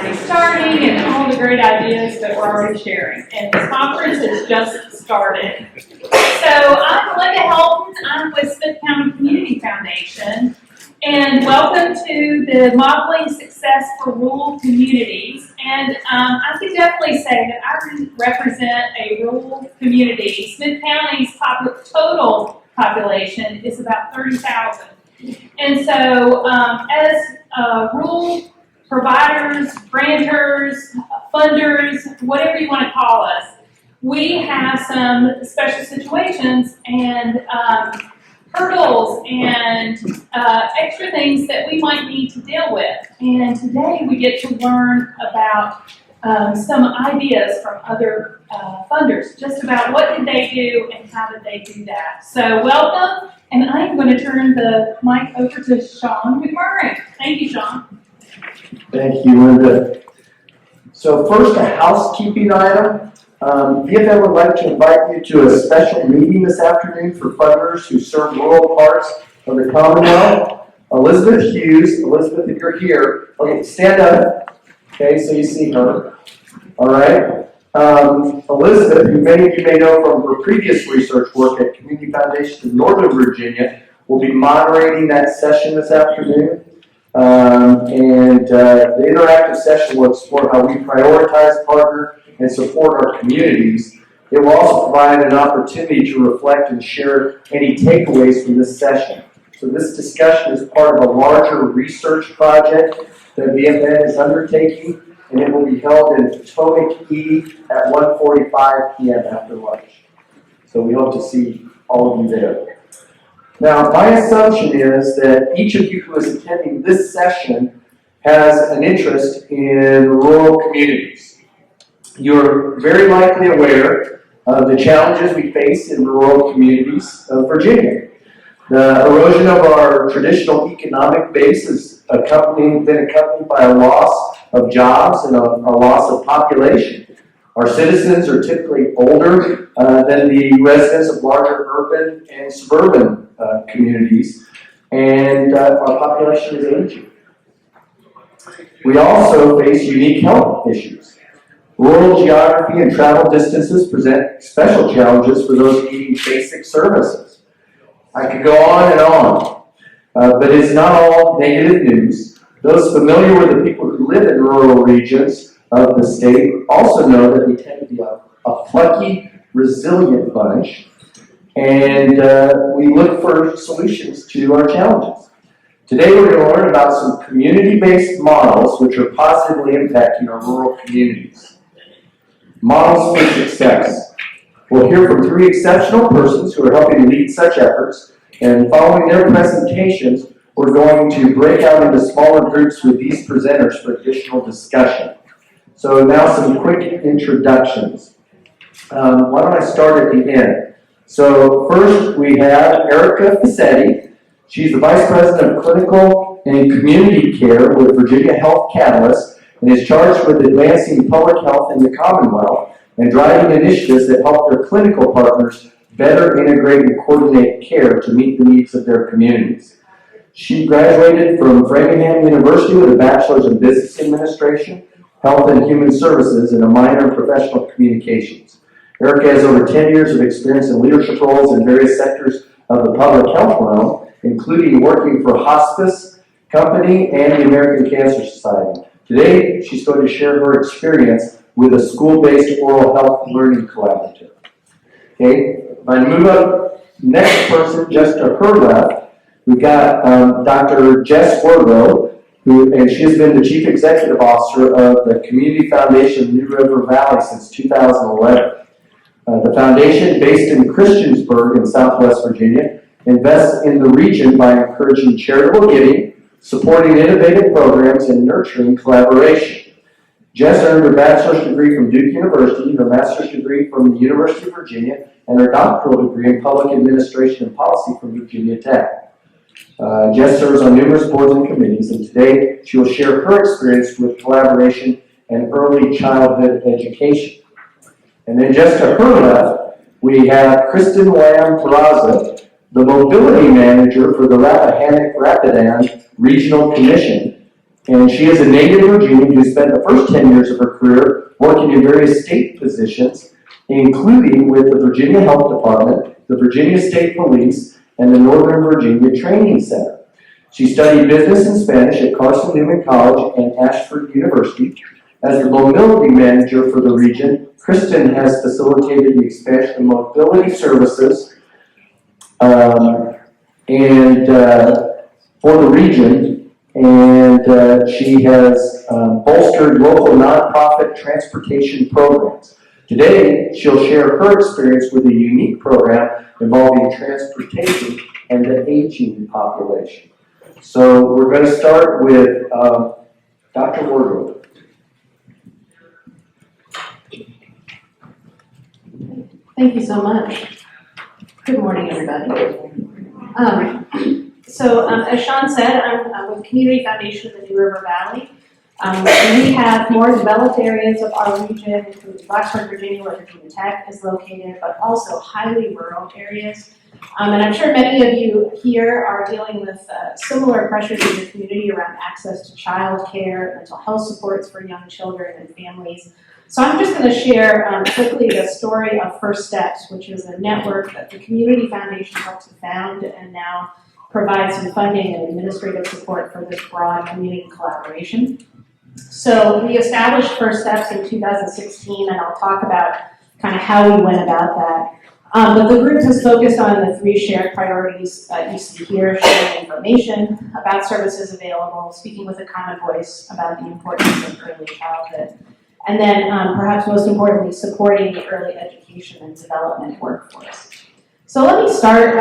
already starting and all the great ideas that we're already sharing. And this conference has just started. So I'm Linda Helton. I'm with Smith County Community Foundation. And welcome to the Modeling Success for Rural Communities. And I could definitely say that I represent a rural community. Smith County's total population is about 30,000. And so as rural providers, grantors, funders, whatever you want to call us, we have some special situations and hurdles and extra things that we might need to deal with. And today we get to learn about some ideas from other funders, just about what did they do and how did they do that. So welcome, and I'm going to turn the mic over to Sean McMurray. Thank you, Sean. Thank you, Linda. So first, a housekeeping item. VFM would like to invite you to a special meeting this afternoon for funders who serve rural parts of the Commonwealth. Elizabeth Hughes, Elizabeth, if you're here, okay, stand up. Okay, so you see her. All right. Elizabeth, who many of you may know from her previous research work at Community Foundation in Northern Virginia, will be moderating that session this afternoon. The interactive session will explore how we prioritize, partner, and support our communities. It will also provide an opportunity to reflect and share any takeaways from this session. So this discussion is part of a larger research project that VFN is undertaking, and it will be held in Potomac E at 1:45 p.m. after lunch. So we hope to see all of you there. Now, my assumption is that each of you who is attending this session has an interest in rural communities. You're very likely aware of the challenges we face in rural communities of Virginia. The erosion of our traditional economic base has been accompanied by a loss of jobs and a loss of population. Our citizens are typically older than the residents of larger urban and suburban communities, and our population is aging. We also face unique health issues. Rural geography and travel distances present special challenges for those needing basic services. I could go on and on, but it's not all negative news. Those familiar with the people who live in rural regions of the state also know that we tend to be a plucky, resilient bunch, and we look for solutions to our challenges. Today we're going to learn about some community-based models which are positively impacting our rural communities. Models for success. We'll hear from three exceptional persons who are helping lead such efforts, and following their presentations, we're going to break out into smaller groups with these presenters for additional discussion. So now some quick introductions. Why don't I start at the end? So first we have Ericca Facetti. She's the Vice President of Clinical and Community Care with Virginia Health Catalyst and is charged with advancing public health in the Commonwealth and driving initiatives that help their clinical partners better integrate and coordinate care to meet the needs of their communities. She graduated from Framingham University with a Bachelor's in Business Administration, Health and Human Services, and a minor in Professional Communications. Ericca has over 10 years of experience in leadership roles in various sectors of the public health realm, including working for Hospice Company and the American Cancer Society. Today, she's going to share her experience with a school-based oral health learning collaborative. Okay, if I move up, next person just to her left, we've got Dr. Jess Wargo, and she has been the Chief Executive Officer of the Community Foundation New River Valley since 2011. The foundation, based in Christiansburg in Southwest Virginia, invests in the region by encouraging charitable giving, supporting innovative programs, and nurturing collaboration. Jess earned her bachelor's degree from Duke University, her master's degree from the University of Virginia, and her doctoral degree in public administration and policy from Virginia Tech. Jess serves on numerous boards and committees, and today she will share her experience with collaboration and early childhood education. And then just to her left, we have Kristin Peraza, the mobility manager for the Rappahannock Rapidan Regional Commission, And she is a native Virginian who spent the first 10 years of her career working in various state positions, including with the Virginia Health Department, the Virginia State Police, and the Northern Virginia Training Center. She studied business and Spanish at Carson Newman College and Ashford University. As the mobility manager for the region, Kristin has facilitated the expansion of mobility services for the region, and she has bolstered local nonprofit transportation programs. Today, she'll share her experience with a unique program involving transportation and the aging population. So we're going to start with Dr. Wardrobe. Thank you so much. Good morning, everybody. As Sean said, I'm with the Community Foundation of the New River Valley. We have more developed areas of our region, including Blacksburg, Virginia, where Virginia Tech is located, but also highly rural areas. And I'm sure many of you here are dealing with similar pressures in your community around access to child care, mental health supports for young children and families. So I'm just going to share quickly the story of First Steps, which is a network that the Community Foundation helped to found and now provides some funding and administrative support for this broad community collaboration. So we established First Steps in 2016, and I'll talk about kind of how we went about that. But the group has focused on the 3 shared priorities you see here: sharing information about services available, speaking with a common voice about the importance of early childhood, and then perhaps most importantly, supporting the early education and development workforce. So let me start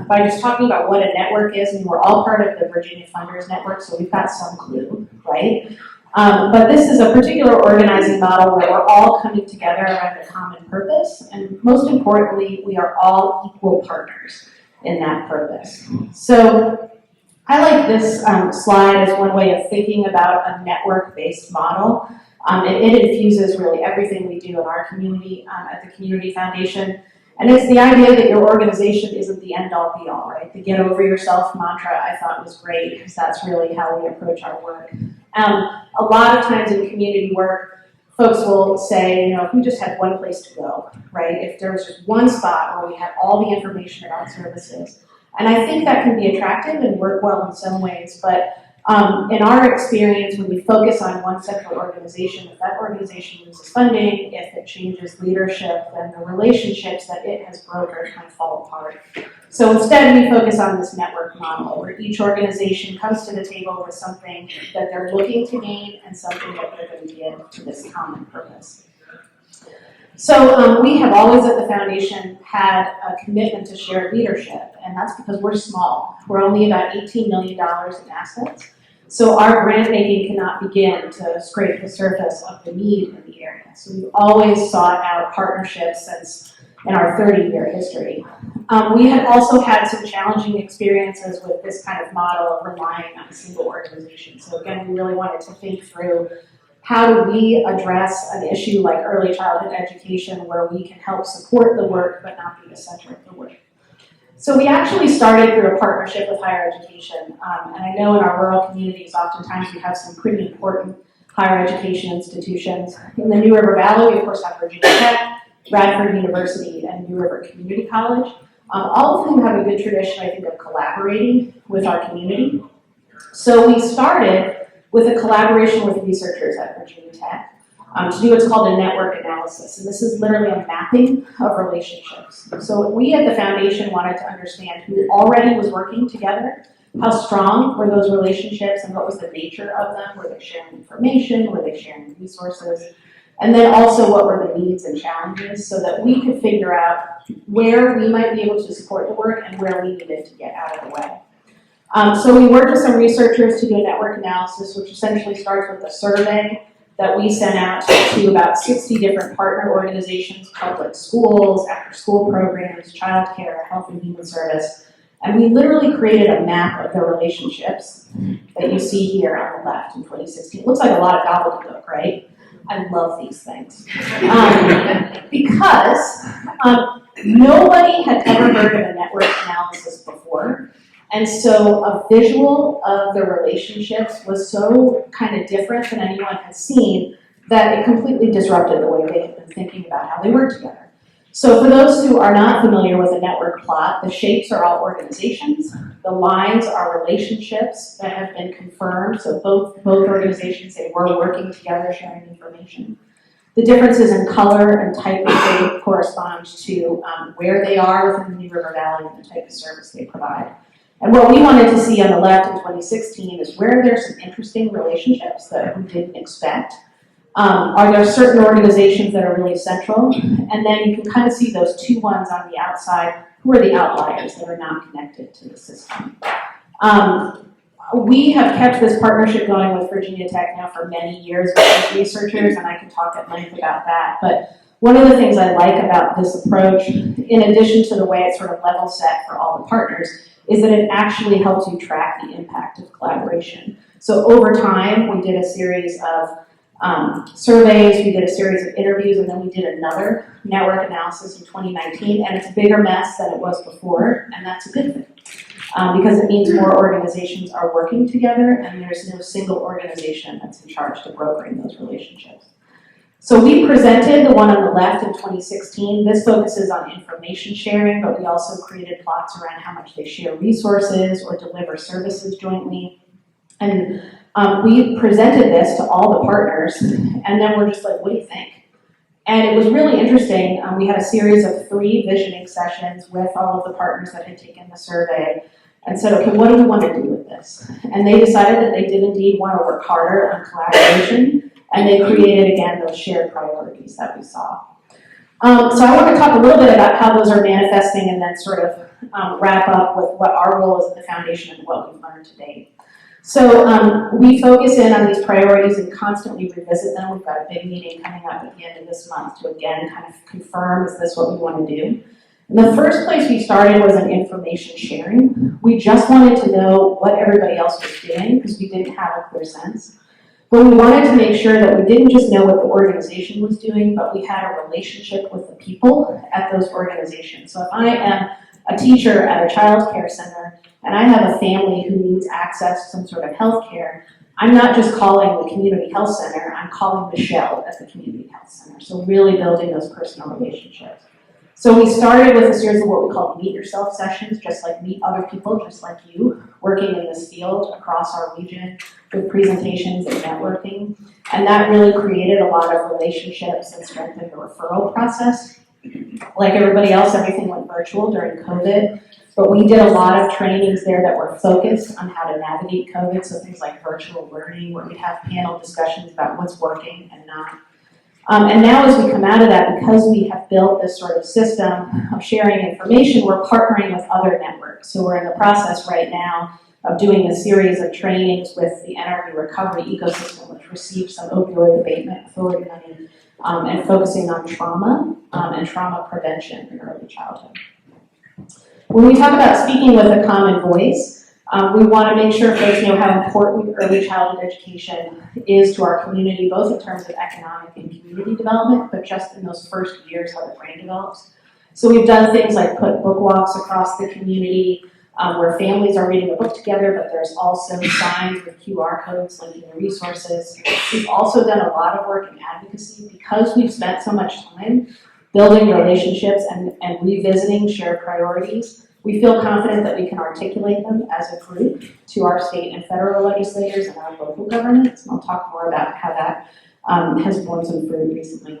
by just talking about what a network is. And we're all part of the Virginia Funders Network, so we've got some clue, right? But this is a particular organizing model where we're all coming together around a common purpose, and most importantly, we are all equal partners in that purpose. So I like this slide as one way of thinking about a network-based model. It infuses really everything we do in our community at the Community Foundation. And it's the idea that your organization isn't the end-all be-all, right? The get over yourself mantra I thought was great, because that's really how we approach our work. A lot of times in community work, folks will say, if we just had one place to go, right? If there was just one spot where we had all the information about services. And I think that can be attractive and work well in some ways, but in our experience, when we focus on one central organization, if that organization loses funding, if it changes leadership, then the relationships that it has brokered kind of fall apart. So instead, we focus on this network model, where each organization comes to the table with something that they're looking to gain and something that they're going to give to this common purpose. So we have always at the foundation had a commitment to shared leadership, and that's because we're small. We're only about $18 million in assets. So our grant making cannot begin to scrape the surface of the need in the area. So we've always sought out partnerships since in our 30-year history. We had also had some challenging experiences with this kind of model of relying on a single organization. So again, we really wanted to think through how do we address an issue like early childhood education where we can help support the work but not be the center of the work. So we actually started through a partnership with higher education. And I know in our rural communities, oftentimes we have some pretty important higher education institutions. In the New River Valley, we of course have Virginia Tech, Radford University, and New River Community College. All of whom have a good tradition, I think, of collaborating with our community. So we started with a collaboration with researchers at Virginia Tech to do what's called a network analysis. And this is literally a mapping of relationships. So we at the foundation wanted to understand who already was working together, how strong were those relationships, and what was the nature of them. Were they sharing information? Were they sharing resources? And then also what were the needs and challenges so that we could figure out where we might be able to support the work and where we needed to get out of the way. So we worked with some researchers to do a network analysis, which essentially starts with a survey that we sent out to about 60 different partner organizations, public schools, after-school programs, childcare, health and human service. And we literally created a map of the relationships that you see here on the left in 2016. It looks like a lot of gobbledygook, right? I love these things. Because nobody had ever heard of a network analysis before. And so a visual of the relationships was so kind of different than anyone had seen that it completely disrupted the way they had been thinking about how they work together. So for those who are not familiar with a network plot, the shapes are all organizations. The lines are relationships that have been confirmed. So both organizations say we're working together, sharing information. The differences in color and type of shape correspond to where they are within the New River Valley and the type of service they provide. And what we wanted to see on the left in 2016 is where there's some interesting relationships that we didn't expect. Are there certain organizations that are really central? And then you can kind of see those two ones on the outside who are the outliers that are not connected to the system. We have kept this partnership going with Virginia Tech now for many years with researchers, and I can talk at length about that. But one of the things I like about this approach, in addition to the way it's sort of level set for all the partners, is that it actually helps you track the impact of collaboration. So over time, we did a series of surveys, we did a series of interviews, and then we did another network analysis in 2019, and it's a bigger mess than it was before, and that's a good thing. Because it means more organizations are working together, and there's no single organization that's in charge of brokering those relationships. So we presented the one on the left in 2016. This focuses on information sharing, but we also created plots around how much they share resources or deliver services jointly. And we presented this to all the partners, and then we're just like, what do you think? And it was really interesting. We had a series of 3 visioning sessions with all of the partners that had taken the survey and said, okay, what do we want to do with this? And they decided that they did indeed want to work harder on collaboration, and they created, again, those shared priorities that we saw. So I want to talk a little bit about how those are manifesting and then sort of wrap up with what our role is at the foundation and what we've learned to date. So we focus in on these priorities and constantly revisit them. We've got a big meeting coming up at the end of this month to again kind of confirm, is this what we want to do? And the first place we started was in information sharing. We just wanted to know what everybody else was doing because we didn't have a clear sense. But we wanted to make sure that we didn't just know what the organization was doing, but we had a relationship with the people at those organizations. So if I am a teacher at a child care center and I have a family who needs access to some sort of health care, I'm not just calling the community health center, I'm calling Michelle at the community health center. So really building those personal relationships. So we started with a series of what we call meet yourself sessions, just like meet other people, just like you, working in this field across our region with presentations and networking. And that really created a lot of relationships and strengthened the referral process. Like everybody else, everything went virtual during COVID, but we did a lot of trainings there that were focused on how to navigate COVID, so things like virtual learning, where we'd have panel discussions about what's working and not. And now as we come out of that, because we have built this sort of system of sharing information, we're partnering with other networks. So we're in the process right now of doing a series of trainings with the NRV recovery ecosystem, which received some opioid abatement authority money, and focusing on trauma and trauma prevention in early childhood. When we talk about speaking with a common voice, we want to make sure folks know how important early childhood education is to our community, both in terms of economic and community development, but just in those first years how the brain develops. So we've done things like put book walks across the community where families are reading a book together, but there's also signs with QR codes linking to resources. We've also done a lot of work in advocacy because we've spent so much time building relationships and revisiting shared priorities. We feel confident that we can articulate them as a group to our state and federal legislators and our local governments, and I'll talk more about how that has borne some fruit recently.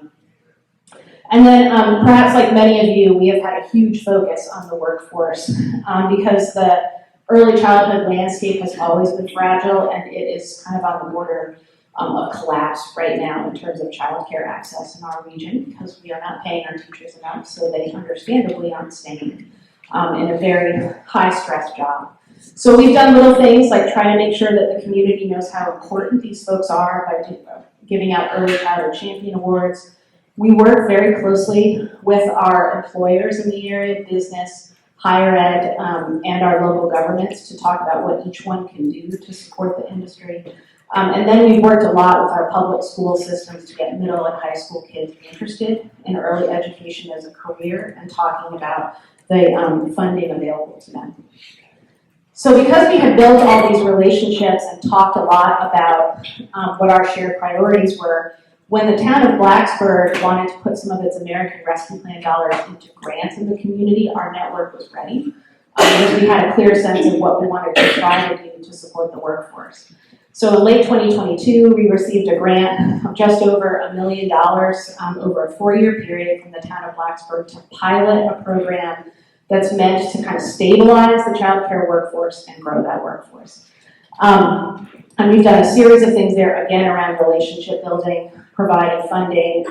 And then perhaps like many of you, we have had a huge focus on the workforce because the early childhood landscape has always been fragile and it is kind of on the border of collapse right now in terms of childcare access in our region because we are not paying our teachers enough, so they understandably aren't staying in a very high-stress job. So we've done little things like try to make sure that the community knows how important these folks are by giving out early childhood champion awards. We work very closely with our employers in the area, business, higher ed, and our local governments to talk about what each one can do to support the industry. And then we've worked a lot with our public school systems to get middle and high school kids interested in early education as a career and talking about the funding available to them. So because we had built all these relationships and talked a lot about what our shared priorities were, when the town of Blacksburg wanted to put some of its American Rescue Plan dollars into grants in the community, our network was ready. Because we had a clear sense of what we wanted to try to do to support the workforce. So in late 2022, we received a grant of just over $1 million over a 4-year period from the town of Blacksburg to pilot a program that's meant to kind of stabilize the child care workforce and grow that workforce. And we've done a series of things there, again, around relationship building, providing funding,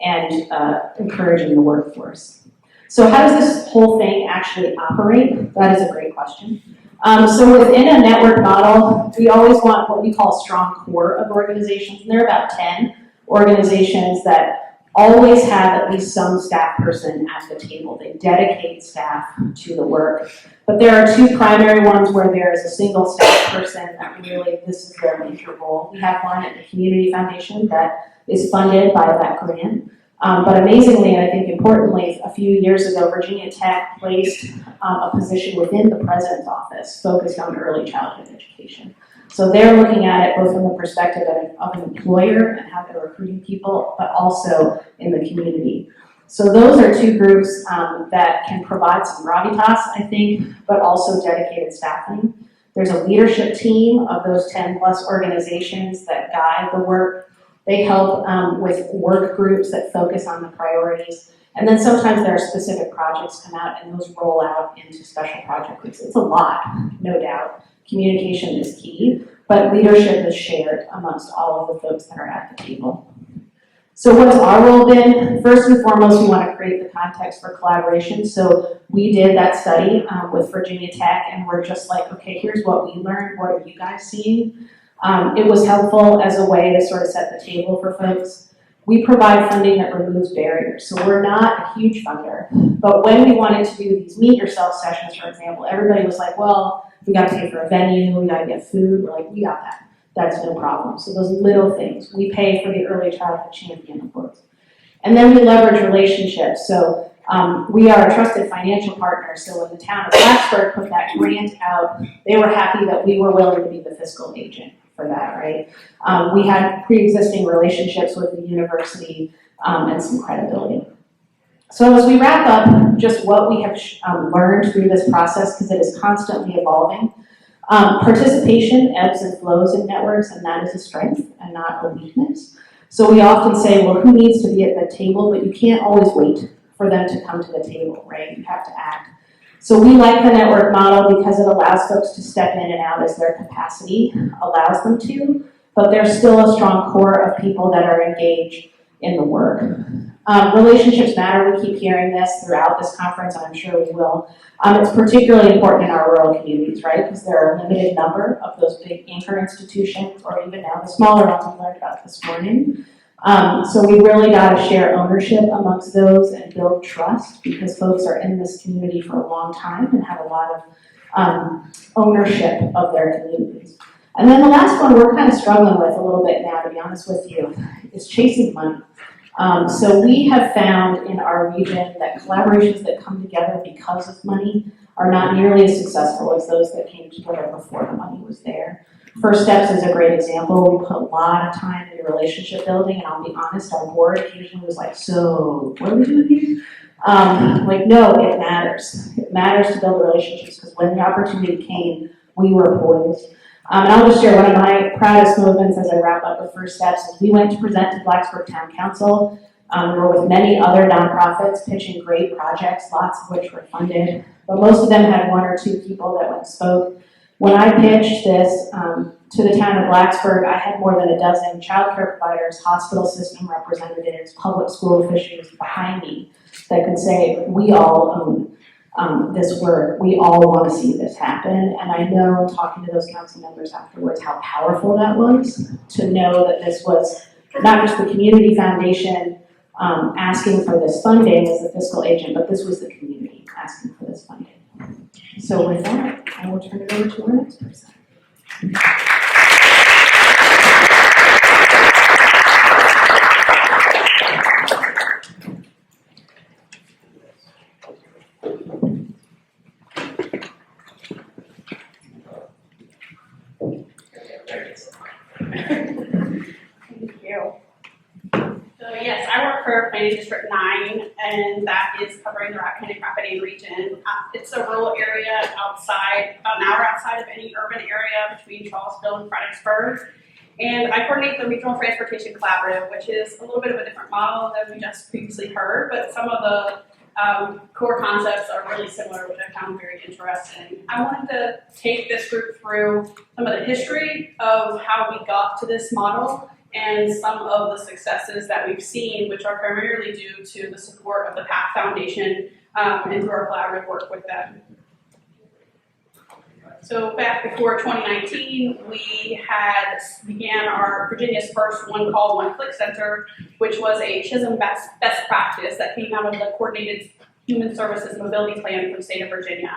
and encouraging the workforce. So how does this whole thing actually operate? That is a great question. So within a network model, we always want what we call a strong core of organizations. And there are about 10 organizations that always have at least some staff person at the table. They dedicate staff to the work. But there are 2 primary ones where there is a single staff person that really, this is their major role. We have one at the Community Foundation that is funded by that grant. But amazingly, and I think importantly, a few years ago, Virginia Tech placed a position within the president's office focused on early childhood education. So they're looking at it both from the perspective of an employer and how they're recruiting people, but also in the community. So those are 2 groups that can provide some gravitas, I think, but also dedicated staffing. There's a leadership team of those 10 plus organizations that guide the work. They help with work groups that focus on the priorities. And then sometimes there are specific projects come out and those roll out into special project groups. It's a lot, no doubt. Communication is key, but leadership is shared amongst all of the folks that are at the table. So what's our role been? First and foremost, we want to create the context for collaboration. So we did that study with Virginia Tech and we're just like, okay, here's what we learned. What are you guys seeing? It was helpful as a way to sort of set the table for folks. We provide funding that removes barriers. So we're not a huge funder, but when we wanted to do these meet yourself sessions, for example, everybody was like, well, we got to pay for a venue, we got to get food. We're like, we got that. That's no problem. So those little things. We pay for the early childhood champion, of course. And then we leverage relationships. So we are a trusted financial partner. So when the town of Blacksburg put that grant out, they were happy that we were willing to be the fiscal agent for that, right? We had pre-existing relationships with the university and some credibility. So as we wrap up just what we have learned through this process, because it is constantly evolving, participation ebbs and flows in networks, and that is a strength and not a weakness. So we often say, well, who needs to be at the table? But you can't always wait for them to come to the table, right? You have to act. So we like the network model because it allows folks to step in and out as their capacity allows them to, but there's still a strong core of people that are engaged in the work. Relationships matter. We keep hearing this throughout this conference, and I'm sure we will. It's particularly important in our rural communities, right? Because there are a limited number of those big anchor institutions, or even now the smaller ones we learned about this morning. So we really got to share ownership amongst those and build trust, because folks are in this community for a long time and have a lot of ownership of their communities. And then the last one we're kind of struggling with a little bit now, to be honest with you, is chasing money. So we have found in our region that collaborations that come together because of money are not nearly as successful as those that came together before the money was there. First Steps is a great example. We put a lot of time into relationship building, and I'll be honest, our board occasionally was like, so what are we doing here? Like, no, it matters. It matters to build relationships, because when the opportunity came, we were poised. And I'll just share one of my proudest moments as I wrap up with First Steps is we went to present to Blacksburg Town Council. We were with many other nonprofits pitching great projects, lots of which were funded, but most of them had 1 or 2 people that went and spoke. When I pitched this to the town of Blacksburg, I had more than a dozen child care providers, hospital system representatives, public school officials behind me that could say, we all own this work. We all want to see this happen. And I know, talking to those council members afterwards, how powerful that was to know that this was not just the community foundation asking for this funding as the fiscal agent, but this was the community asking for this funding. So with that, I will turn it over to our next person. Thank you. So yes, I work for Planning District 9, and that is covering the Rappahannock region. It's a rural area outside, about an hour outside of any urban area between Charlesville and Fredericksburg. And I coordinate the Regional Transportation Collaborative, which is a little bit of a different model than we just previously heard, but some of the core concepts are really similar, which I found very interesting. I wanted to take this group through some of the history of how we got to this model and some of the successes that we've seen, which are primarily due to the support of the PATH Foundation and through our collaborative work with them. So back before 2019, we began our Virginia's first one call, one click center, which was a Chisholm best practice that came out of the Coordinated Human Services Mobility Plan for the state of Virginia.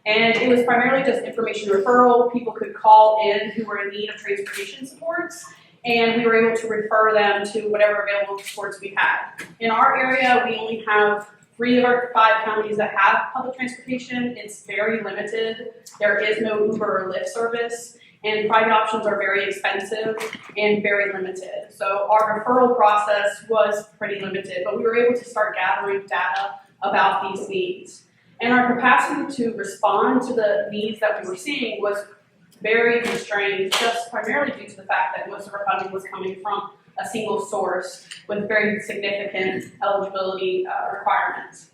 And it was primarily just information referral. People could call in who were in need of transportation supports, and we were able to refer them to whatever available supports we had. In our area, we only have 3 of our 5 counties that have public transportation. It's very limited. There is no Uber or Lyft service, and private options are very expensive and very limited. So our referral process was pretty limited, but we were able to start gathering data about these needs. And our capacity to respond to the needs that we were seeing was very constrained, just primarily due to the fact that most of our funding was coming from a single source with very significant eligibility requirements.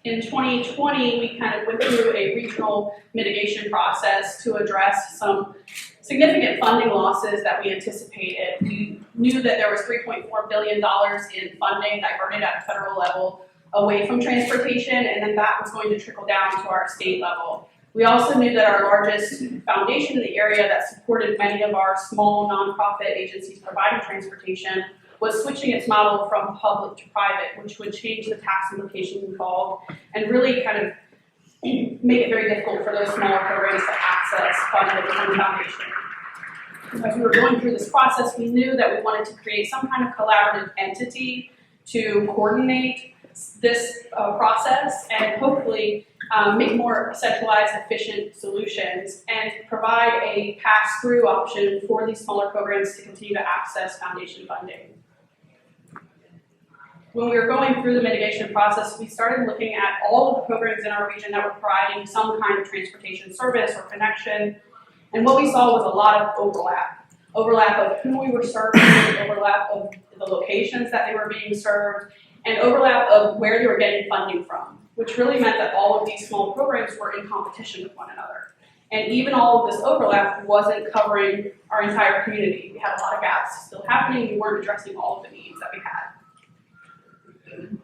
In 2020, we kind of went through a regional mitigation process to address some significant funding losses that we anticipated. We knew that there was $3.4 billion in funding diverted at the federal level away from transportation, and then that was going to trickle down to our state level. We also knew that our largest foundation in the area that supported many of our small nonprofit agencies providing transportation was switching its model from public to private, which would change the tax implications involved and really kind of make it very difficult for those smaller programs to access funding from the foundation. As we were going through this process, we knew that we wanted to create some kind of collaborative entity to coordinate this process and hopefully make more centralized, efficient solutions and provide a pass-through option for these smaller programs to continue to access foundation funding. When we were going through the mitigation process, we started looking at all of the programs in our region that were providing some kind of transportation service or connection, and what we saw was a lot of overlap. Overlap of who we were serving, overlap of the locations that they were being served, and overlap of where they were getting funding from, which really meant that all of these small programs were in competition with one another. And even all of this overlap wasn't covering our entire community. We had a lot of gaps still happening. We weren't addressing all of the needs that we had.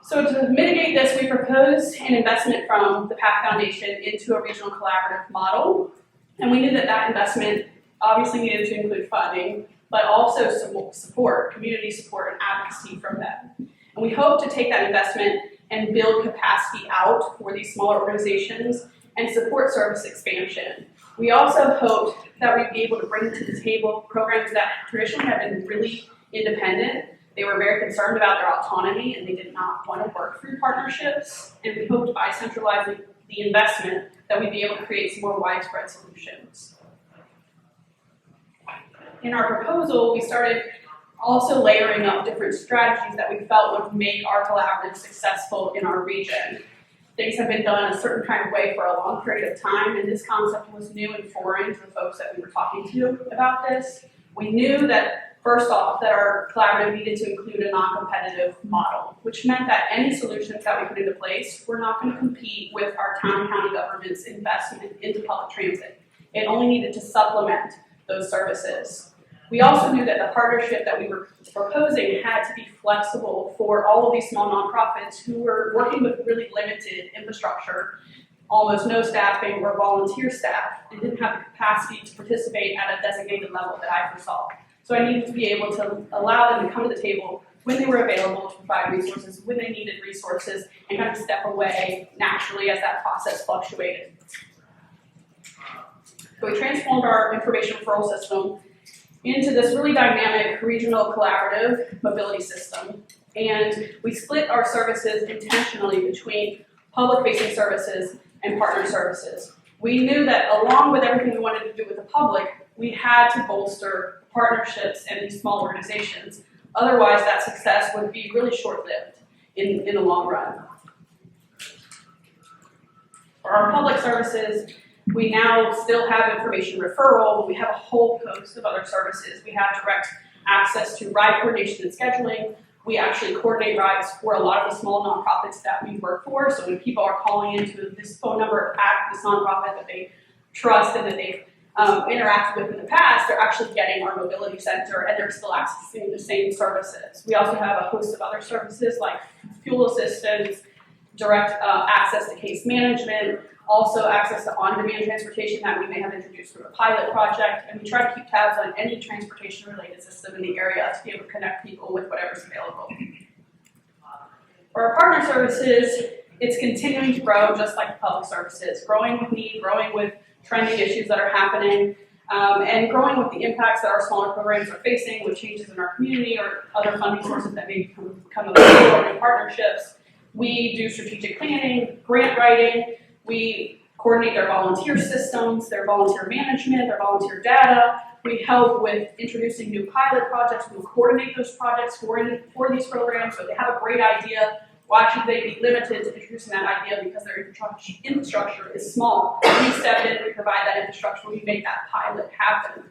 So to mitigate this, we proposed an investment from the PATH Foundation into a regional collaborative model. And we knew that that investment obviously needed to include funding, but also support, community support and advocacy from them. And we hope to take that investment and build capacity out for these smaller organizations and support service expansion. We also hoped that we'd be able to bring to the table programs that traditionally have been really independent. They were very concerned about their autonomy and they did not want to work through partnerships. And we hoped by centralizing the investment that we'd be able to create some more widespread solutions. In our proposal, we started also layering up different strategies that we felt would make our collaborative successful in our region. Things have been done a certain kind of way for a long period of time, and this concept was new and foreign to the folks that we were talking to about this. We knew that, first off, that our collaborative needed to include a non-competitive model, which meant that any solutions that we put into place were not going to compete with our town and county government's investment into public transit. It only needed to supplement those services. We also knew that the partnership that we were proposing had to be flexible for all of these small nonprofits who were working with really limited infrastructure, almost no staffing or volunteer staff, and didn't have the capacity to participate at a designated level that I foresaw. So I needed to be able to allow them to come to the table when they were available to provide resources, when they needed resources, and kind of step away naturally as that process fluctuated. So we transformed our information referral system into this really dynamic regional collaborative mobility system. And we split our services intentionally between public-facing services and partner services. We knew that along with everything we wanted to do with the public, we had to bolster partnerships and these small organizations. Otherwise, that success would be really short-lived in the long run. For our public services, we now still have information referral, but we have a whole host of other services. We have direct access to ride coordination and scheduling. We actually coordinate rides for a lot of the small nonprofits that we work for. So when people are calling into this phone number at this nonprofit that they trust and that they've interacted with in the past, they're actually getting our mobility center and they're still accessing the same services. We also have a host of other services like fuel assistance, direct access to case management, also access to on-demand transportation that we may have introduced through a pilot project, and we try to keep tabs on any transportation-related system in the area to be able to connect people with whatever's available. For our partner services, it's continuing to grow just like public services, growing with need, growing with trending issues that are happening, and growing with the impacts that our smaller programs are facing with changes in our community or other funding sources that may become available in partnerships. We do strategic planning, grant writing, we coordinate their volunteer systems, their volunteer management, their volunteer data. We help with introducing new pilot projects. We coordinate those projects for these programs. So if they have a great idea, why should they be limited to introducing that idea because their infrastructure is small? We step in, we provide that infrastructure, we make that pilot happen.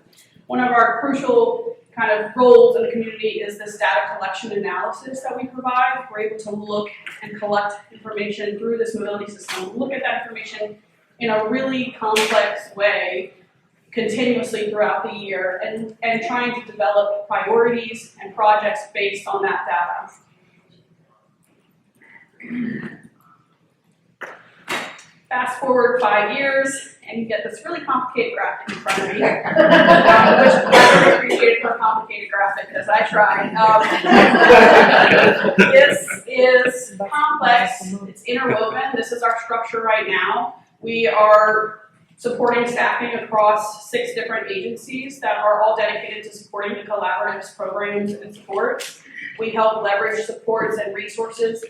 One of our crucial kind of roles in the community is this data collection analysis that we provide. We're able to look and collect information through this mobility system, look at that information in a really complex way continuously throughout the year and trying to develop priorities and projects based on that data. Fast forward 5 years, and you get this really complicated graphic in front of me, which I really appreciate for a complicated graphic because I tried. This is complex, it's interwoven. This is our structure right now. We are supporting staffing across 6 different agencies that are all dedicated to supporting the collaborative programs and supports. We help leverage supports and resources.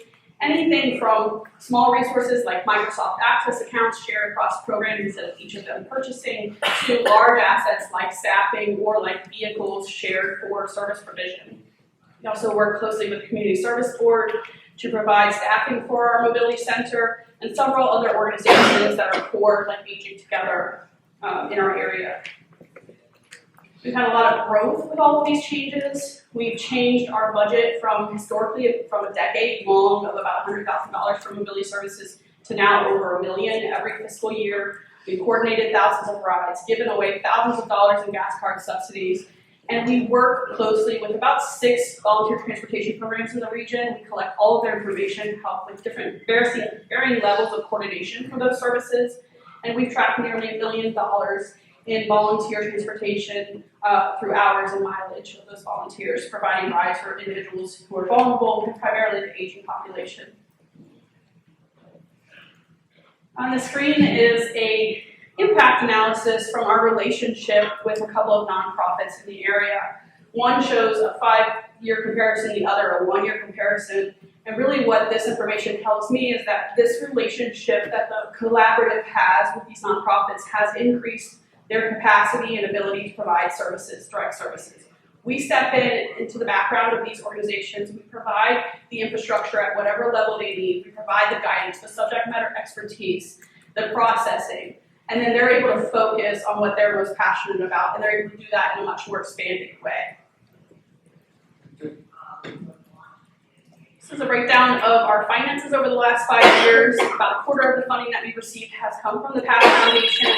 Anything from small resources like Microsoft Access accounts shared across programs instead of each of them purchasing, to large assets like staffing or like vehicles shared for service provision. We also work closely with the Community Service Board to provide staffing for our mobility center and several other organizations that are core, like Aging Together in our area. We've had a lot of growth with all of these changes. We've changed our budget from historically from a decade long of about $100,000 for mobility services to now over $1 million every fiscal year. We've coordinated thousands of rides, given away thousands of dollars in gas card subsidies, and we work closely with about 6 volunteer transportation programs in the region. We collect all of their information, help with different varying levels of coordination for those services, and we've tracked nearly $1 billion in volunteer transportation through hours and mileage of those volunteers, providing rides for individuals who are vulnerable, and primarily the aging population. On the screen is a impact analysis from our relationship with a couple of nonprofits in the area. One shows a 5-year comparison, the other a 1-year comparison. And really what this information tells me is that this relationship that the collaborative has with these nonprofits has increased their capacity and ability to provide services, direct services. We step into the background of these organizations. We provide the infrastructure at whatever level they need. We provide the guidance, the subject matter expertise, the processing, and then they're able to focus on what they're most passionate about, and they're able to do that in a much more expanded way. This is a breakdown of our finances over the last 5 years. About a quarter of the funding that we've received has come from the PATH Foundation,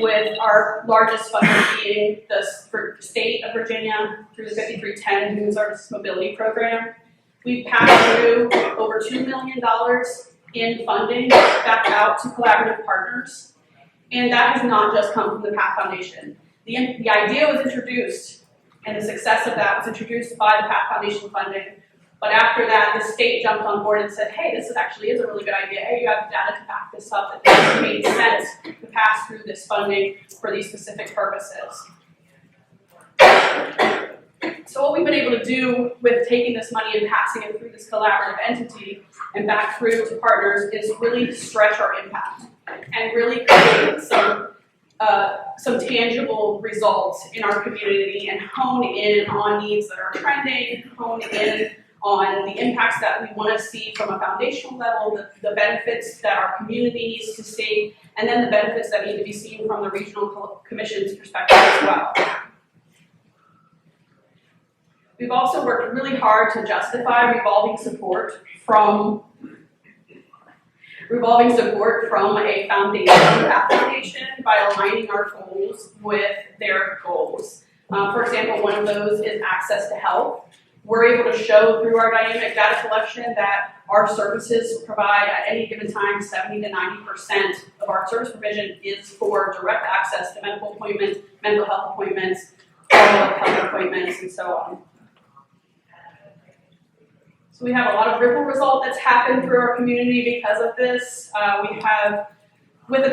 with our largest funder being the state of Virginia through the 5310 Human Services Mobility Program. We've passed through over $2 million in funding back out to collaborative partners, and that has not just come from the PATH Foundation. The idea was introduced, and the success of that was introduced by the PATH Foundation funding. But after that, the state jumped on board and said, hey, this actually is a really good idea. Hey, you have data to back this up. It made sense to pass through this funding for these specific purposes. So what we've been able to do with taking this money and passing it through this collaborative entity and back through to partners is really stretch our impact and really create some some tangible results in our community and hone in on needs that are trending, hone in on the impacts that we want to see from a foundational level, the benefits that our community needs to see, and then the benefits that need to be seen from the regional commission's perspective as well. We've also worked really hard to justify revolving support from a foundation by aligning our goals with their goals. For example, one of those is access to health. We're able to show through our dynamic data collection that our services provide at any given time 70 to 90% of our service provision is for direct access to medical appointments, mental health appointments, follow-up health appointments, and so on. So we have a lot of ripple result that's happened through our community because of this. We have, with the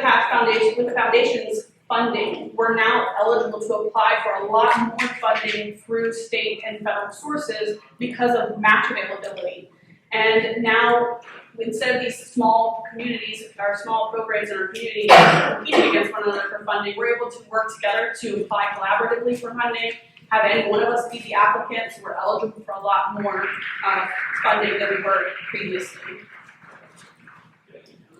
foundation's funding, we're now eligible to apply for a lot more funding through state and federal sources because of match availability. And now, instead of these small communities, our small programs in our community competing against one another for funding, we're able to work together to apply collaboratively for funding, have any one of us be the applicant, so we're eligible for a lot more funding than we were previously.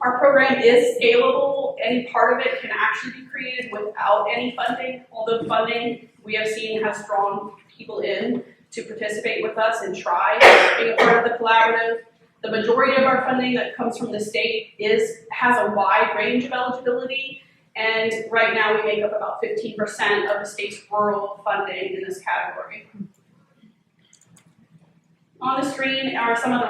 Our program is scalable. Any part of it can actually be created without any funding, although funding we have seen has drawn people in to participate with us and try being a part of the collaborative. The majority of our funding that comes from the state has a wide range of eligibility, and right now we make up about 15% of the state's rural funding in this category. On the screen are some of the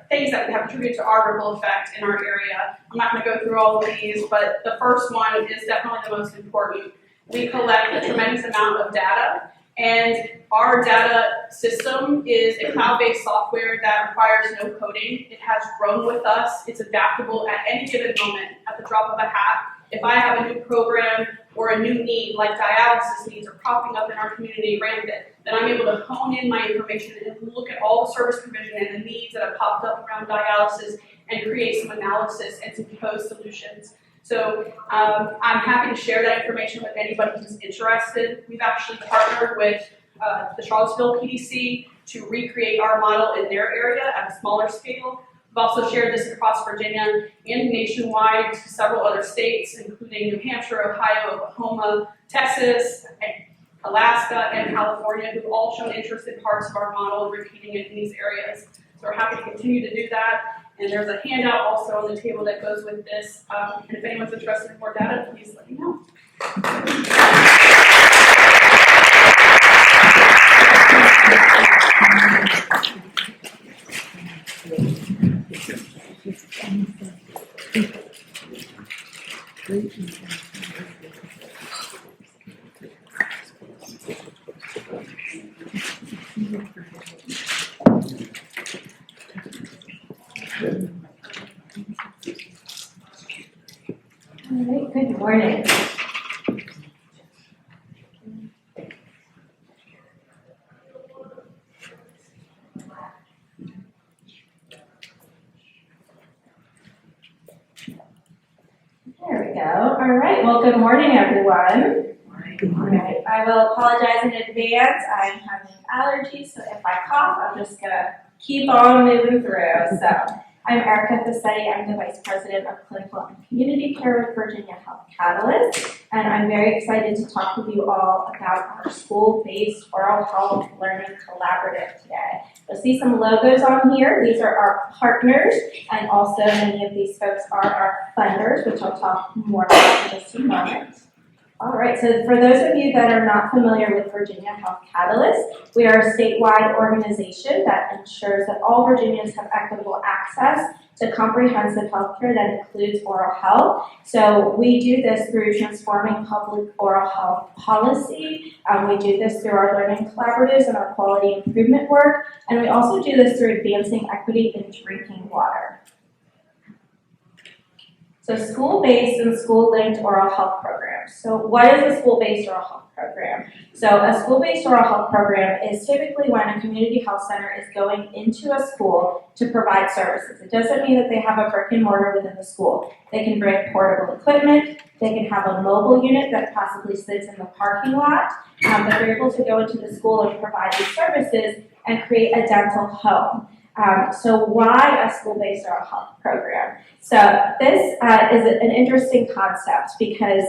things that have contributed to our ripple effect in our area. I'm not going to go through all of these, but the first one is definitely the most important. We collect a tremendous amount of data, and our data system is a cloud-based software that requires no coding. It has grown with us. It's adaptable at any given moment, at the drop of a hat. If I have a new program or a new need, like dialysis needs are popping up in our community rampant, then I'm able to hone in my information and look at all the service provision and the needs that have popped up around dialysis and create some analysis and some proposed solutions. So I'm happy to share that information with anybody who's interested. We've actually partnered with the Charlottesville PDC to recreate our model in their area at a smaller scale. We've also shared this across Virginia and nationwide to several other states, including New Hampshire, Ohio, Oklahoma, Texas, Alaska, and California, who've all shown interest in parts of our model and repeating it in these areas. So we're happy to continue to do that. And there's a handout also on the table that goes with this. And if anyone's interested in more data, please let me know. All right, good morning. There we go. All right, well, good morning, everyone. All right, I will apologize in advance. I'm having allergies, so if I cough, I'm just gonna keep on moving through. So I'm Ericca Facetti. I'm the Vice President of Clinical and Community Care with Virginia Health Catalyst, and I'm very excited to talk with you all about our school-based oral health learning collaborative today. You'll see some logos on here. These are our partners, and also many of these folks are our funders, which I'll talk more about in just a moment. All right, so for those of you that are not familiar with Virginia Health Catalyst, we are a statewide organization that ensures that all Virginians have equitable access to comprehensive health care that includes oral health. So we do this through transforming public oral health policy. We do this through our learning collaboratives and our quality improvement work. And we also do this through advancing equity in drinking water. So school-based and school-linked oral health programs. So what is a school-based oral health program? So a school-based oral health program is typically when a community health center is going into a school to provide services. It doesn't mean that they have a brick and mortar within the school. They can bring portable equipment, they can have a mobile unit that possibly sits in the parking lot, but they're able to go into the school and provide these services and create a dental home. So why a school-based oral health program? So this is an interesting concept because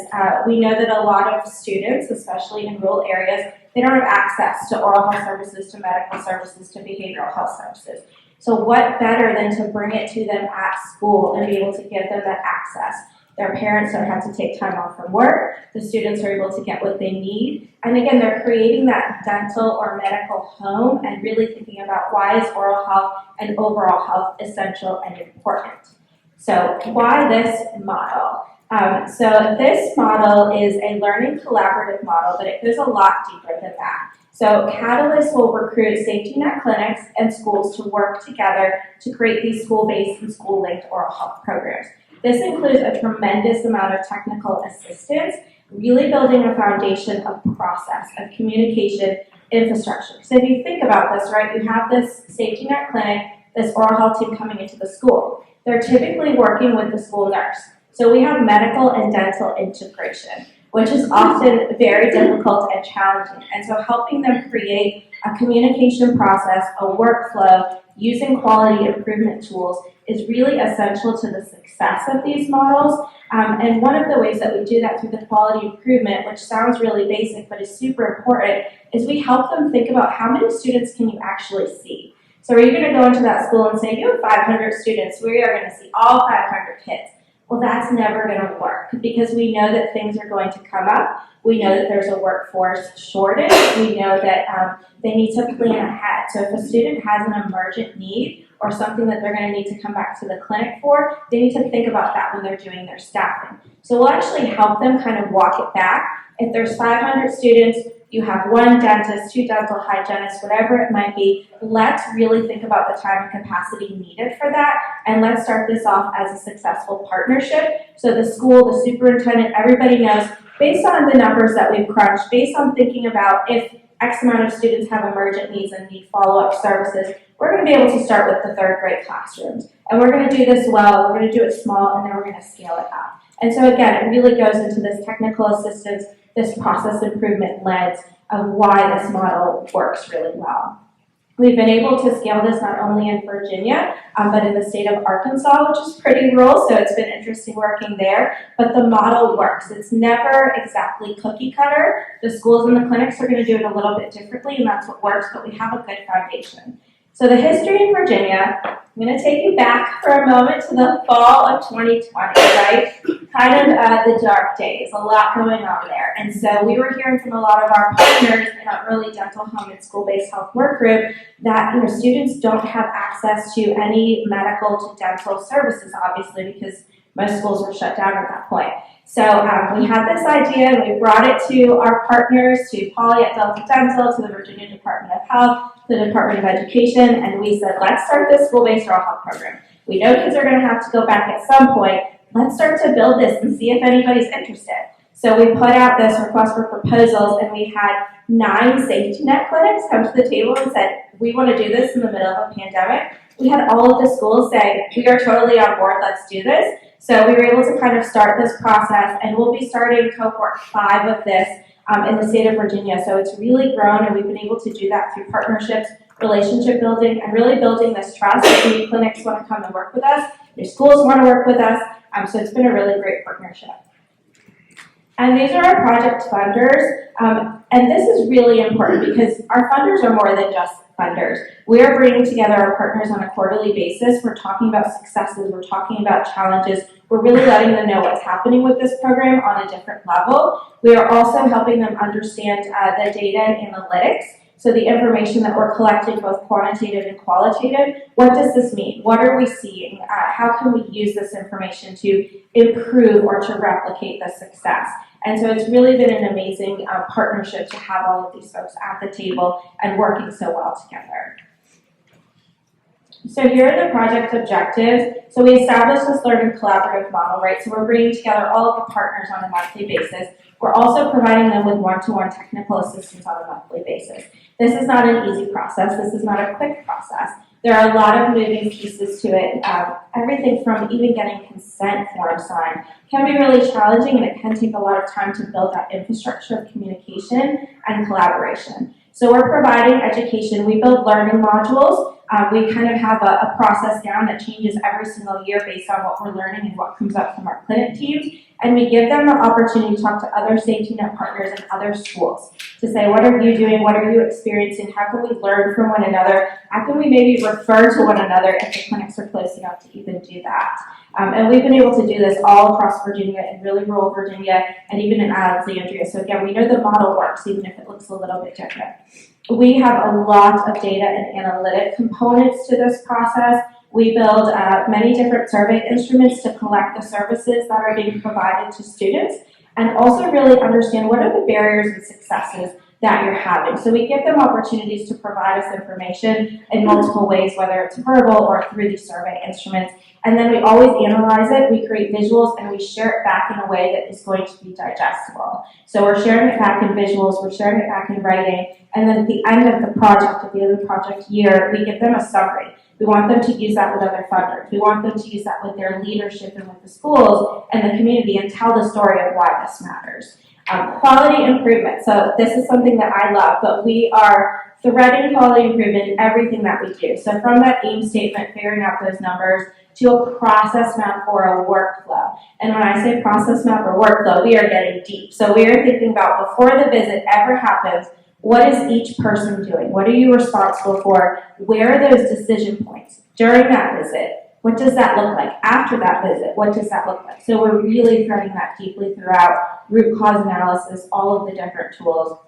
we know that a lot of students, especially in rural areas, they don't have access to oral health services, to medical services, to behavioral health services. So what better than to bring it to them at school and be able to give them that access? Their parents don't have to take time off from work. The students are able to get what they need. And again, they're creating that dental or medical home and really thinking about why is oral health and overall health essential and important. So why this model? So this model is a learning collaborative model, but it goes a lot deeper than that. So Catalyst will recruit safety net clinics and schools to work together to create these school-based and school-linked oral health programs. This includes a tremendous amount of technical assistance, really building a foundation of process, of communication infrastructure. So if you think about this, right, you have this safety net clinic, this oral health team coming into the school. They're typically working with the school nurse. So we have medical and dental integration, which is often very difficult and challenging. And so helping them create a communication process, a workflow, using quality improvement tools is really essential to the success of these models. And one of the ways that we do that through the quality improvement, which sounds really basic but is super important, is we help them think about how many students can you actually see. So are you going to go into that school and say, you have 500 students, we are going to see all 500 kids? Well, that's never going to work because we know that things are going to come up. We know that there's a workforce shortage. We know that they need to plan ahead. So if a student has an emergent need or something that they're going to need to come back to the clinic for, they need to think about that when they're doing their staffing. So we'll actually help them kind of walk it back. If there's 500 students, you have one dentist, 2 dental hygienists, whatever it might be, let's really think about the time and capacity needed for that, and let's start this off as a successful partnership. So the school, the superintendent, everybody knows, based on the numbers that we've crunched, based on thinking about if X amount of students have emergent needs and need follow-up services, we're going to be able to start with the 3rd grade classrooms. And we're going to do this well, we're going to do it small, and then we're going to scale it up. And so again, it really goes into this technical assistance, this process improvement lens of why this model works really well. We've been able to scale this not only in Virginia, but in the state of Arkansas, which is pretty rural, so it's been interesting working there. But the model works. It's never exactly cookie cutter. The schools and the clinics are going to do it a little bit differently, and that's what works, but we have a good foundation. So the history in Virginia, I'm going to take you back for a moment to the fall of 2020, right? Kind of the dark days, a lot going on there. And so we were hearing from a lot of our partners in our early dental home and school-based health work group that students don't have access to any medical to dental services, obviously, because most schools were shut down at that point. So we had this idea and we brought it to our partners, to Polly at Delta Dental, to the Virginia Department of Health, the Department of Education, and we said, let's start this school-based oral health program. We know kids are going to have to go back at some point. Let's start to build this and see if anybody's interested. So we put out this request for proposals, and we had 9 safety net clinics come to the table and said, we want to do this in the middle of a pandemic. We had all of the schools say, we are totally on board, let's do this. So we were able to kind of start this process, and we'll be starting cohort 5 of this in the state of Virginia. So it's really grown, and we've been able to do that through partnerships, relationship building, and really building this trust. New clinics want to come and work with us, new schools want to work with us, so it's been a really great partnership. And these are our project funders, and this is really important because our funders are more than just funders. We are bringing together our partners on a quarterly basis. We're talking about successes, we're talking about challenges, we're really letting them know what's happening with this program on a different level. We are also helping them understand the data and analytics. So the information that we're collecting, both quantitative and qualitative, what does this mean? What are we seeing? How can we use this information to improve or to replicate the success? And so it's really been an amazing partnership to have all of these folks at the table and working so well together. So here are the project objectives. So we established this learning collaborative model, right? So we're bringing together all of the partners on a monthly basis. We're also providing them with one-to-one technical assistance on a monthly basis. This is not an easy process. This is not a quick process. There are a lot of moving pieces to it. Everything from even getting consent forms signed can be really challenging, and it can take a lot of time to build that infrastructure of communication and collaboration. So we're providing education. We build learning modules. We kind of have a process down that changes every single year based on what we're learning and what comes up from our clinic teams. And we give them the opportunity to talk to other safety net partners and other schools to say, what are you doing? What are you experiencing? How can we learn from one another? How can we maybe refer to one another if the clinics are close enough to even do that? And we've been able to do this all across Virginia and really rural Virginia and even in Alexandria. So again, we know the model works even if it looks a little bit different. We have a lot of data and analytic components to this process. We build many different survey instruments to collect the services that are being provided to students and also really understand what are the barriers and successes that you're having. So we give them opportunities to provide us information in multiple ways, whether it's verbal or through these survey instruments. And then we always analyze it, we create visuals, and we share it back in a way that is going to be digestible. So we're sharing it back in visuals, we're sharing it back in writing, and then at the end of the project, at the end of the project year, we give them a summary. We want them to use that with other funders. We want them to use that with their leadership and with the schools and the community and tell the story of why this matters. Quality improvement. So this is something that I love, but we are threading quality improvement in everything that we do. So from that aim statement, figuring out those numbers, to a process map or a workflow. And when I say process map or workflow, we are getting deep. So we are thinking about before the visit ever happens, what is each person doing? What are you responsible for? Where are those decision points during that visit? What does that look like? After that visit, what does that look like? So we're really threading that deeply throughout root cause analysis, all of the different tools.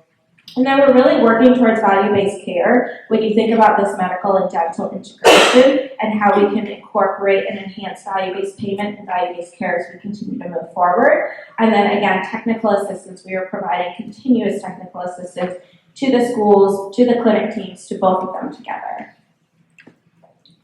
And then we're really working towards value-based care when you think about this medical and dental integration and how we can incorporate and enhance value-based payment and value-based care as we continue to move forward. And then again, technical assistance. We are providing continuous technical assistance to the schools, to the clinic teams, to both of them together.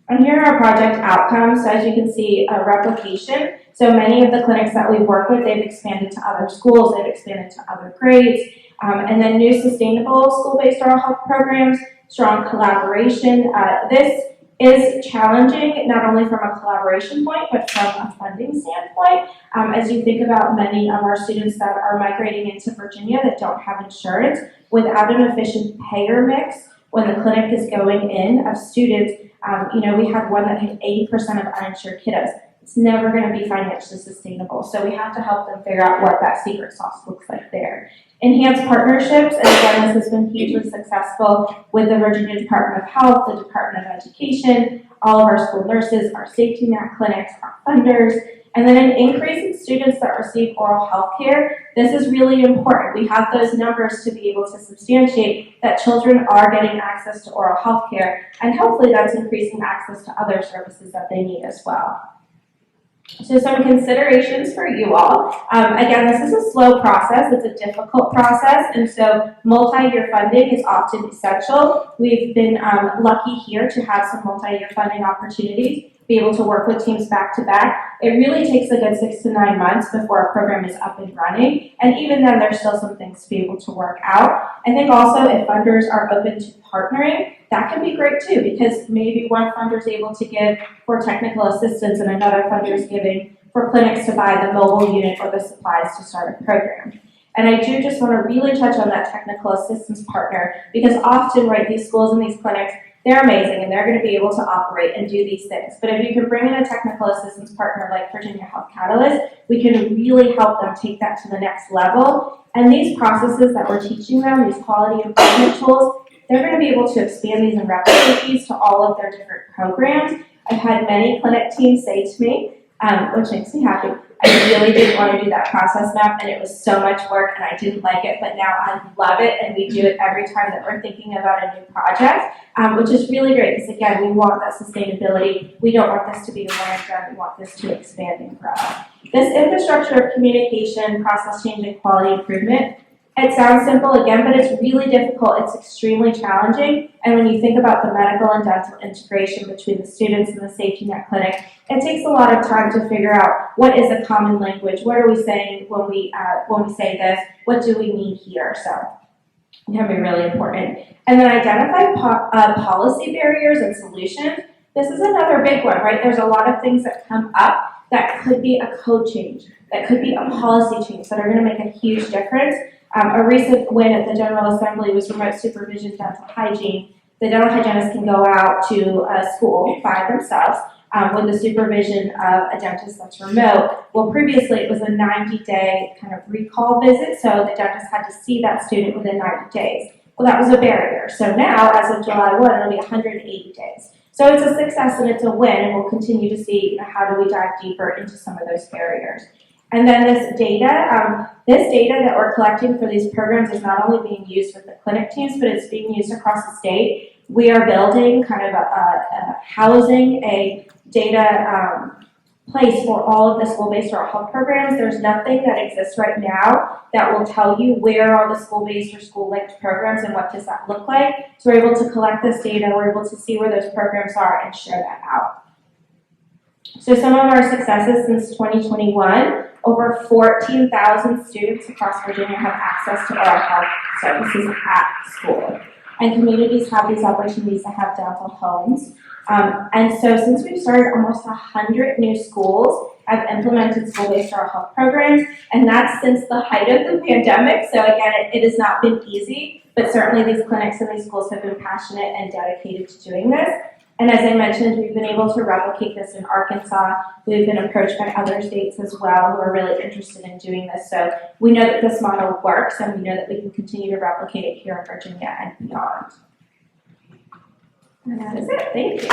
And here are our project outcomes. So as you can see, a replication. So many of the clinics that we work with, they've expanded to other schools, they've expanded to other grades. And then new sustainable school-based oral health programs, strong collaboration. This is challenging not only from a collaboration point, but from a funding standpoint. As you think about many of our students that are migrating into Virginia that don't have insurance, without an efficient payer mix, when the clinic is going in of students, we had one that had 80% of uninsured kiddos. It's never going to be financially sustainable. So we have to help them figure out what that secret sauce looks like there. Enhanced partnerships, and again, this has been hugely successful with the Virginia Department of Health, the Department of Education, all of our school nurses, our safety net clinics, our funders, and then an increase in students that receive oral health care. This is really important. We have those numbers to be able to substantiate that children are getting access to oral health care, and hopefully that's increasing access to other services that they need as well. So some considerations for you all. Again, this is a slow process. It's a difficult process, and so multi-year funding is often essential. We've been lucky here to have some multi-year funding opportunities, be able to work with teams back to back. It really takes a good 6 to 9 months before a program is up and running, and even then there's still some things to be able to work out. I think also if funders are open to partnering, that can be great too, because maybe one funder is able to give for technical assistance and another funder is giving for clinics to buy the mobile unit or the supplies to start a program. And I do just want to really touch on that technical assistance partner, because often, right, these schools and these clinics, they're amazing and they're going to be able to operate and do these things. But if you can bring in a technical assistance partner like Virginia Health Catalyst, we can really help them take that to the next level. And these processes that we're teaching them, these quality improvement tools, they're going to be able to expand these and replicate these to all of their different programs. I've had many clinic teams say to me, which makes me happy, I really didn't want to do that process map and it was so much work and I didn't like it, but now I love it and we do it every time that we're thinking about a new project, which is really great because again, we want that sustainability. We don't want this to be a one and done. We want this to expand and grow. This infrastructure of communication, process change, and quality improvement, It sounds simple again, but it's really difficult. It's extremely challenging. And when you think about the medical and dental integration between the students and the safety net clinic, it takes a lot of time to figure out what is a common language. What are we saying when we say this? What do we mean here? So it can be really important. And then identify policy barriers and solutions. This is another big one, right? There's a lot of things that come up that could be a code change, that could be a policy change that are going to make a huge difference. A recent win at the General Assembly was remote supervision dental hygiene. The dental hygienists can go out to a school by themselves with the supervision of a dentist that's remote. Well, previously it was a 90-day kind of recall visit, so the dentist had to see that student within 90 days. Well, that was a barrier. So now, as of July 1, it'll be 180 days. So it's a success and it's a win, and we'll continue to see how do we dive deeper into some of those barriers. And then this data that we're collecting for these programs is not only being used with the clinic teams, but it's being used across the state. We are building kind of housing a data place for all of the school-based oral health programs. There's nothing that exists right now that will tell you where are the school-based or school-linked programs and what does that look like. So we're able to collect this data, we're able to see where those programs are and share that out. So some of our successes since 2021, over 14,000 students across Virginia have access to oral health services at school. And communities have these opportunities to have dental homes. And so since we've started, almost 100 new schools have implemented school-based oral health programs, and that's since the height of the pandemic. So again, it has not been easy, but certainly these clinics and these schools have been passionate and dedicated to doing this. And as I mentioned, we've been able to replicate this in Arkansas. We've been approached by other states as well who are really interested in doing this. So we know that this model works, and we know that we can continue to replicate it here in Virginia and beyond. And that is it. Thank you.